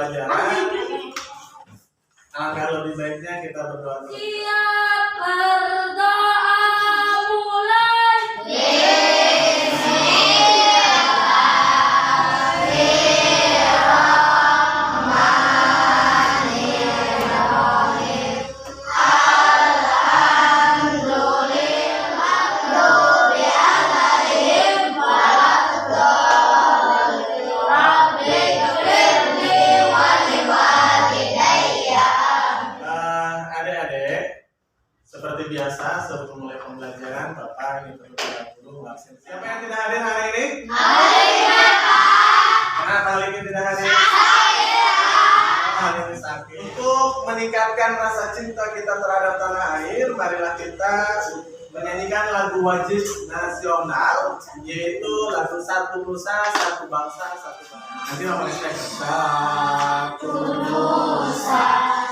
pembelajaran. Alangkah lebih baiknya kita berdoa. Siap berdoa mulai. Adik-adik, seperti biasa sebelum mulai pembelajaran, Bapak ini terlebih dahulu vaksin. Siapa yang tidak hadir hari ini? Kenapa hari ini tidak hadir? Hari ini sakit. Untuk meningkatkan rasa cinta kita terhadap tanah air, marilah kita menyanyikan lagu wajib nasional, yaitu lagu Satu Nusa, Satu Bangsa, Satu Bangsa. Nanti Bapak cek. Satu Nusa,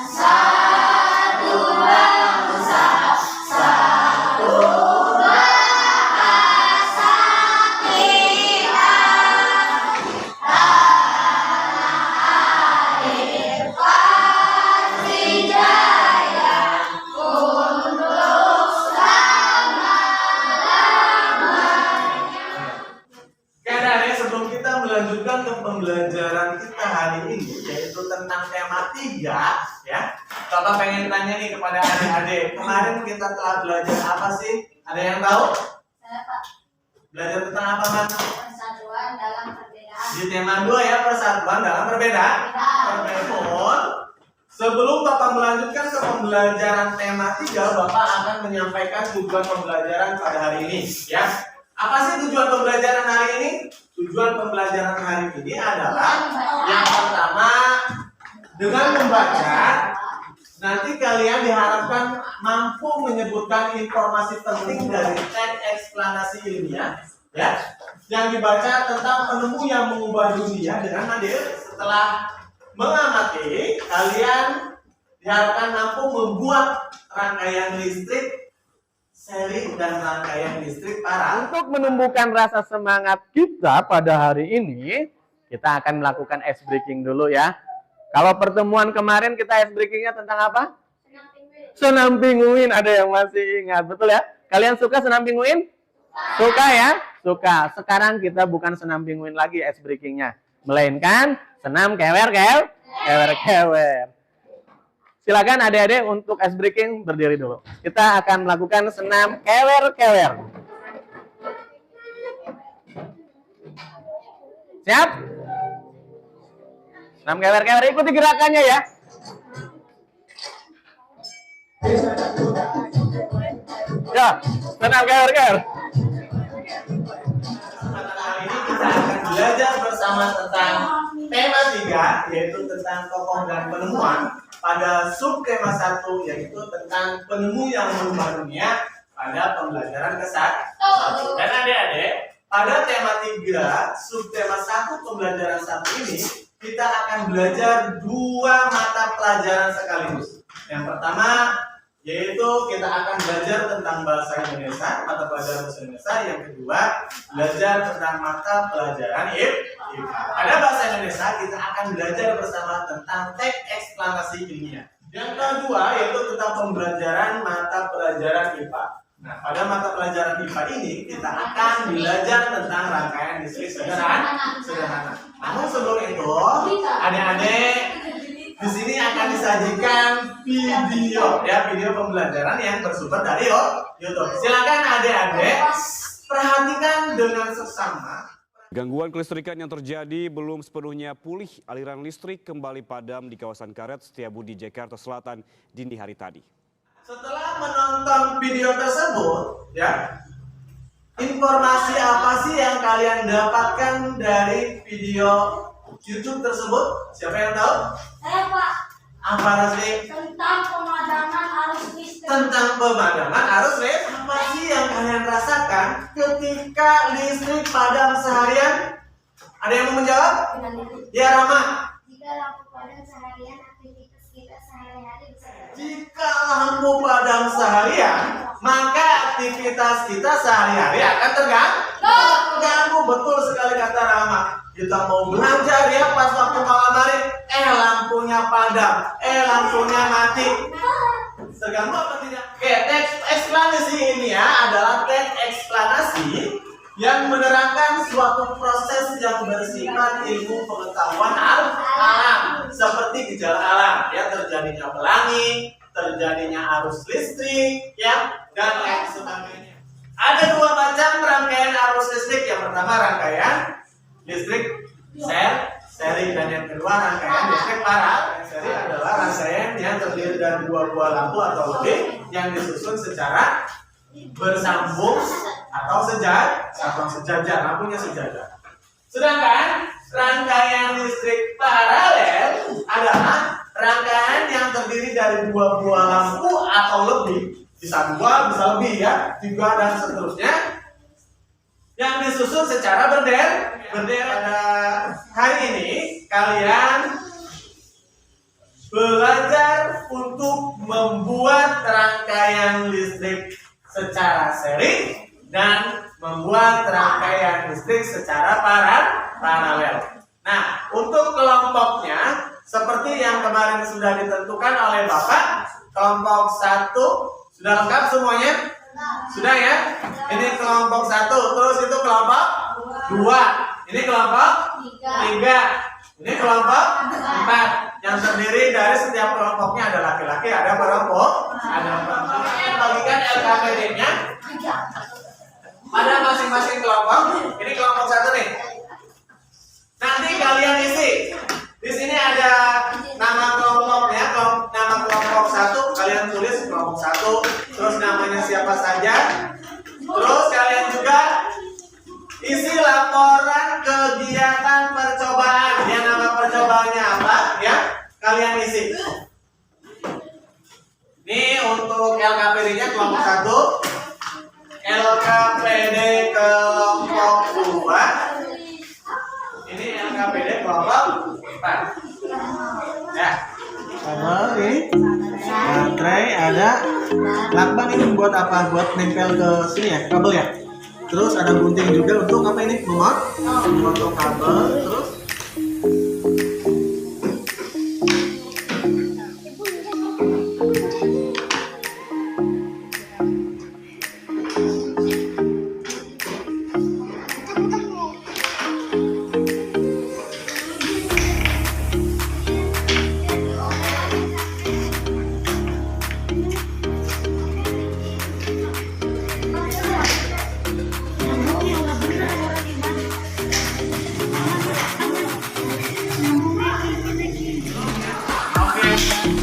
Satu Bangsa, Satu Bahasa kita. Tanah air pasti jaya untuk sebelum kita melanjutkan ke pembelajaran kita hari ini, yaitu tentang tema 3, ya. Bapak pengen tanya nih kepada adik-adik, kemarin kita telah belajar apa sih? Ada yang tahu? Saya Pak. Belajar tentang apa, Mas? Persatuan dalam perbedaan. Di tema 2 ya, persatuan dalam perbedaan. Sebelum Bapak melanjutkan ke pembelajaran tema 3, Bapak akan menyampaikan tujuan pembelajaran pada hari ini, ya. Apa sih tujuan pembelajaran hari ini? Tujuan pembelajaran hari ini adalah yang pertama, dengan membaca, nanti kalian diharapkan mampu menyebutkan informasi penting dari teks eksplanasi ilmiah, ya, yang dibaca tentang penemu yang mengubah dunia dengan hadir. Setelah mengamati, kalian diharapkan mampu membuat rangkaian listrik seri dan rangkaian listrik paralel. Untuk menumbuhkan rasa semangat kita pada hari ini, kita akan melakukan ice breaking dulu ya. Kalau pertemuan kemarin kita ice breakingnya tentang apa? Senam pinguin. Ada yang masih ingat, betul ya? Kalian suka senam pinguin? Suka ya? Suka. Sekarang kita bukan senam pinguin lagi ice breakingnya, melainkan senam kewer-kewer. Silakan adik-adik untuk ice breaking berdiri dulu. Kita akan melakukan senam kewer-kewer. Siap? Senam kewer-kewer, ikuti gerakannya ya. Ya, senam kewer-kewer. Hari ini kita akan belajar bersama tentang tema 3, yaitu tentang tokoh dan penemuan. Pada subtema 1, yaitu tentang penemu yang mengubah dunia pada pembelajaran ke-1. Dan adik-adik, pada tema 3, subtema 1 pembelajaran 1 ini, kita akan belajar 2 mata pelajaran sekaligus. Yang pertama, yaitu kita akan belajar tentang bahasa Indonesia, mata pelajaran bahasa Indonesia. Yang kedua, belajar tentang mata pelajaran IPA. Pada bahasa Indonesia kita akan belajar bersama tentang teks eksplanasi ilmiah. Yang kedua yaitu tentang pembelajaran mata pelajaran IPA. Nah, pada mata pelajaran IPA ini kita akan belajar tentang rangkaian listrik sederhana. Namun sebelum itu, adik-adik, di sini akan disajikan video, ya, video pembelajaran yang bersumber dari YouTube. Silakan adik-adik perhatikan dengan seksama. Gangguan kelistrikan yang terjadi belum sepenuhnya pulih. Aliran listrik kembali padam di kawasan Karet Setiabudi, Jakarta Selatan dini hari tadi. Setelah menonton video tersebut, ya, informasi apa sih yang kalian dapatkan dari video YouTube tersebut? Siapa yang tahu? Saya Pak. Apa sih? Tentang pemadaman arus listrik. Tentang pemadaman arus listrik. Apa sih yang kalian rasakan ketika listrik padam seharian? Ada yang mau menjawab? Ya, Rama. Jika lampu padam seharian, aktivitas kita sehari-hari bisa. Jika lampu padam seharian, maka aktivitas kita sehari-hari akan terganggu. Betul sekali kata Rama. Kita mau belajar ya pas waktu malam hari, lampunya padam, lampunya mati. Terganggu apa tidak? Oke, teks eksplanasi ini ya adalah teks eksplanasi yang menerangkan suatu proses yang bersifat ilmu pengetahuan alam, seperti gejala alam, ya, terjadinya pelangi, terjadinya arus listrik, ya, dan lain sebagainya. Ada dua macam rangkaian arus listrik. Yang pertama rangkaian listrik seri, dan yang kedua rangkaian listrik paralel. Seri adalah rangkaian yang terdiri dari dua buah lampu atau lebih yang disusun secara bersambung atau sejajar, lampunya sejajar. Sedangkan rangkaian listrik paralel adalah rangkaian yang terdiri dari dua buah lampu atau lebih, bisa dua, bisa lebih ya, tiga dan seterusnya, yang disusun secara berderet. Pada hari ini kalian belajar untuk membuat rangkaian listrik secara seri dan membuat rangkaian listrik secara paralel. Nah, untuk kelompoknya seperti yang kemarin sudah ditentukan oleh Bapak, kelompok 1 sudah lengkap semuanya? Sudah ya? Ini kelompok 1, terus itu kelompok 2, ini kelompok 3, ini kelompok 4, yang terdiri dari setiap kelompoknya ada laki-laki, ada perempuan, ada perempuan. Bagikan LKPD-nya pada masing-masing kelompok. Ini kelompok 1 nih. Nanti kalian isi. Di sini ada nama kelompoknya, nama kelompok 1, kalian tulis kelompok 1, terus namanya siapa saja. Terus kalian juga isi laporan kegiatan percobaan. Ya, nama percobaannya apa? Ya, kalian isi. Ini untuk LKPD-nya kelompok 1, LKPD kelompok 2, ini LKPD kelompok 4. Ya. Ini baterai ada lakban, ini buat apa? Buat nempel ke sini ya, kabel ya. Terus ada gunting juga untuk apa ini? Memotong kabel. Terus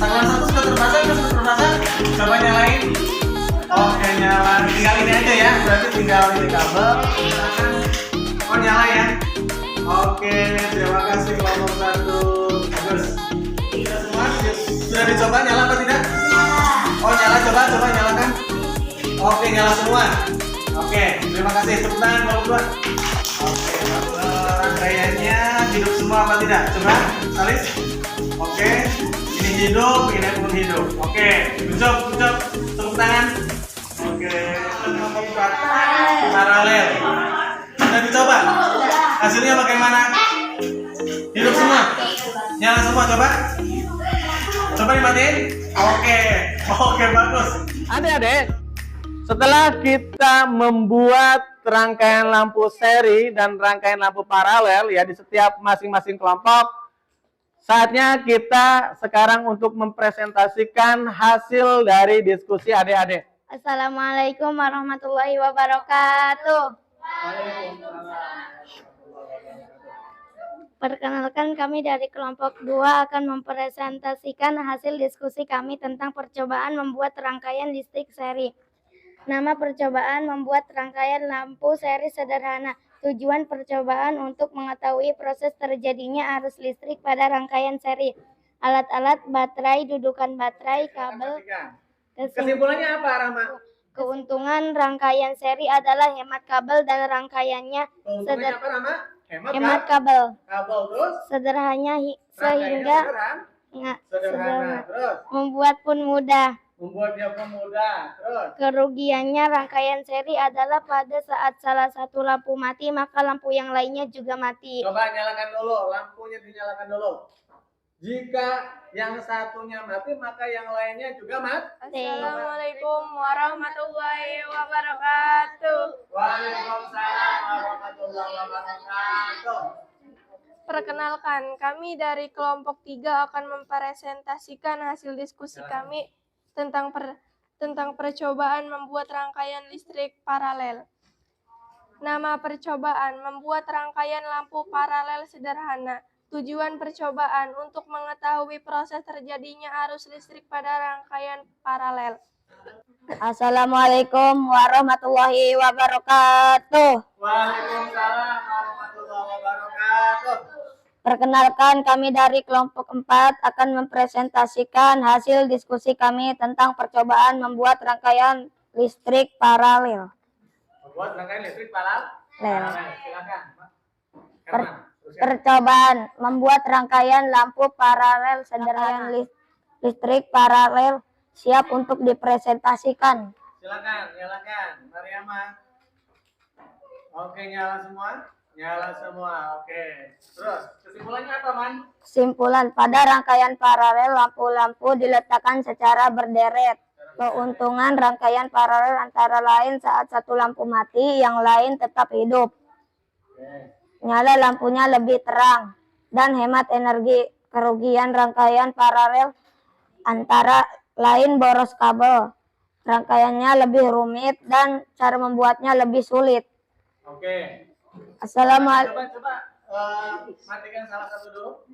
tangan 1 sudah terpasang, coba nyalain. Oke, nyala. Tinggal ini aja ya, berarti tinggal ini kabel. Oh, nyala ya. Oke, terima kasih kelompok 1. Bagus. Sudah semua? Sudah dicoba nyala apa tidak? Oh, nyala, coba nyalakan. Oke, nyala semua. Oke, terima kasih. Tepuk tangan kelompok 2. Oke, rangkaiannya hidup semua apa tidak? Coba, Salis. Oke. Ini hidup, ini pun hidup. Oke, good job. Tepuk tangan. Oke, kelompok 4 paralel. Sudah dicoba? Hasilnya bagaimana? Hidup semua? Nyala semua, coba? Coba dimatiin? Oke, bagus. Adik-adik, setelah kita membuat rangkaian lampu seri dan rangkaian lampu paralel ya di setiap masing-masing kelompok, saatnya kita sekarang untuk mempresentasikan hasil dari diskusi adik-adik. Assalamualaikum warahmatullahi wabarakatuh. Perkenalkan, kami dari kelompok 2 akan mempresentasikan hasil diskusi kami tentang percobaan membuat rangkaian listrik seri. Nama percobaan membuat rangkaian lampu seri sederhana. Tujuan percobaan untuk mengetahui proses terjadinya arus listrik pada rangkaian seri. Alat-alat, baterai, dudukan baterai, kabel. Kesimpulannya apa, Rama? Keuntungan rangkaian seri adalah hemat kabel dan rangkaiannya Keuntungannya apa, Rama? hemat kabel. Kabel terus? Sederhana sehingga sederhana. Terus? membuat pun mudah. Membuat dia pemuda. Terus. Kerugiannya rangkaian seri adalah pada saat salah satu lampu mati, maka lampu yang lainnya juga mati. Coba nyalakan dulu, lampunya dinyalakan dulu. Jika yang satunya mati, maka yang lainnya juga mati. Assalamualaikum warahmatullahi wabarakatuh. Waalaikumsalam warahmatullahi wabarakatuh. Perkenalkan, kami dari kelompok 3 akan mempresentasikan hasil diskusi kami tentang percobaan membuat rangkaian listrik paralel. Nama percobaan membuat rangkaian lampu paralel sederhana. Tujuan percobaan untuk mengetahui proses terjadinya arus listrik pada rangkaian paralel. Assalamualaikum warahmatullahi wabarakatuh. Waalaikumsalam warahmatullahi wabarakatuh. Perkenalkan, kami dari kelompok 4 akan mempresentasikan hasil diskusi kami tentang percobaan membuat rangkaian listrik paralel. Membuat rangkaian listrik paralel. Silakan, Pak. Herman. Percobaan membuat rangkaian lampu paralel sederhana listrik paralel siap untuk dipresentasikan. Silakan, Mariama. Oke, nyala semua? Nyala semua, oke. Terus, kesimpulannya apa, Man? Kesimpulan, pada rangkaian paralel lampu-lampu diletakkan secara berderet. Keuntungan rangkaian paralel antara lain saat satu lampu mati, yang lain tetap hidup. Nyala lampunya lebih terang dan hemat energi. Kerugian rangkaian paralel antara lain boros kabel. Rangkaiannya lebih rumit dan cara membuatnya lebih sulit. Oke. Assalamualaikum. Coba matikan salah satu dulu.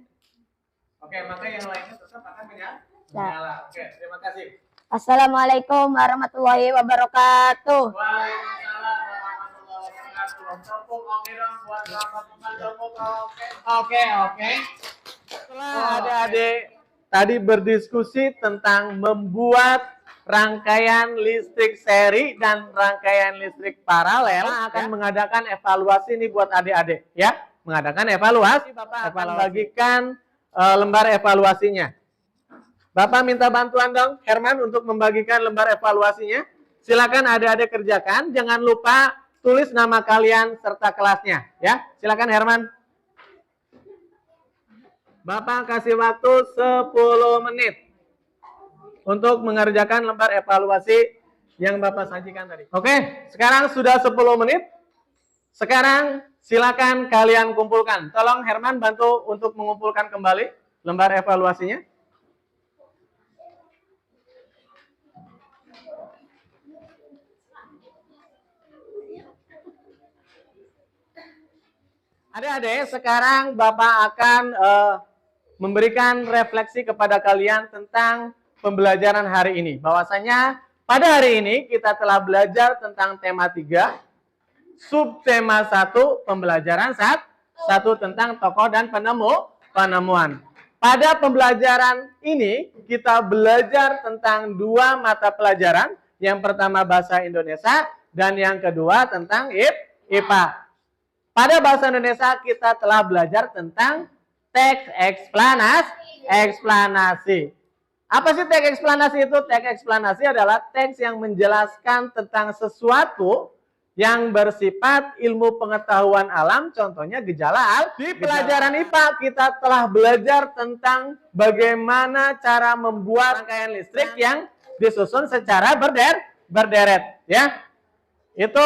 Oke, maka yang lainnya tetap akan menyala. Oke, terima kasih. Assalamualaikum warahmatullahi wabarakatuh. Waalaikumsalam warahmatullahi wabarakatuh. Tepuk oke dong buat teman-teman. Oke. Setelah adik-adik tadi berdiskusi tentang membuat rangkaian listrik seri dan rangkaian listrik paralel, akan mengadakan evaluasi nih buat adik-adik ya. Mengadakan evaluasi, Bapak akan bagikan lembar evaluasinya. Bapak minta bantuan dong Herman untuk membagikan lembar evaluasinya. Silakan adik-adik kerjakan, jangan lupa tulis nama kalian serta kelasnya ya. Silakan Herman. Bapak kasih waktu 10 menit untuk mengerjakan lembar evaluasi yang Bapak sajikan tadi. Oke, sekarang sudah 10 menit. Sekarang silakan kalian kumpulkan. Tolong Herman bantu untuk mengumpulkan kembali lembar evaluasinya. Adik-adik, sekarang Bapak akan memberikan refleksi kepada kalian tentang pembelajaran hari ini. Bahwasanya pada hari ini kita telah belajar tentang tema 3, subtema 1, pembelajaran 1 tentang tokoh dan penemuan. Pada pembelajaran ini kita belajar tentang 2 mata pelajaran. Yang pertama bahasa Indonesia dan yang kedua tentang IPA. Pada bahasa Indonesia kita telah belajar tentang teks eksplanasi. Apa sih teks eksplanasi itu? Teks eksplanasi adalah teks yang menjelaskan tentang sesuatu yang bersifat ilmu pengetahuan alam, contohnya gejala. Di pelajaran IPA kita telah belajar tentang bagaimana cara membuat rangkaian listrik yang disusun secara berderet, ya. Itu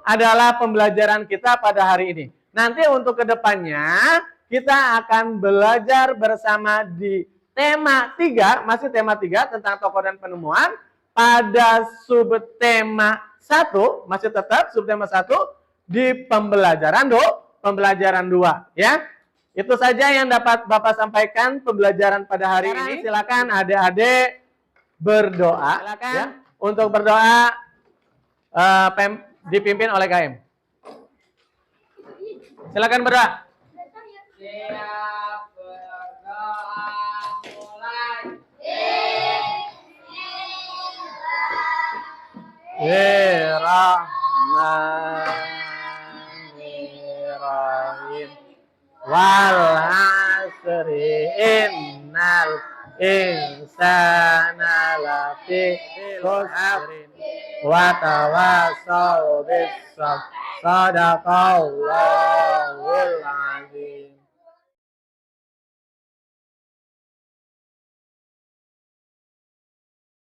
adalah pembelajaran kita pada hari ini. Nanti untuk kedepannya kita akan belajar bersama di tema 3, masih tema 3 tentang tokoh dan penemuan. Pada subtema 1, masih tetap subtema 1 di pembelajaran 2, ya. Itu saja yang dapat Bapak sampaikan pembelajaran pada hari ini. Silakan adik-adik berdoa. Silakan ya. Untuk berdoa dipimpin oleh KM. Silakan berdoa. Siap berdoa mulai. Bismillahirrahmanirrahim. Wal asri innal insana lafi khusrin wa tawassaw bis sabr. Sadaqallahul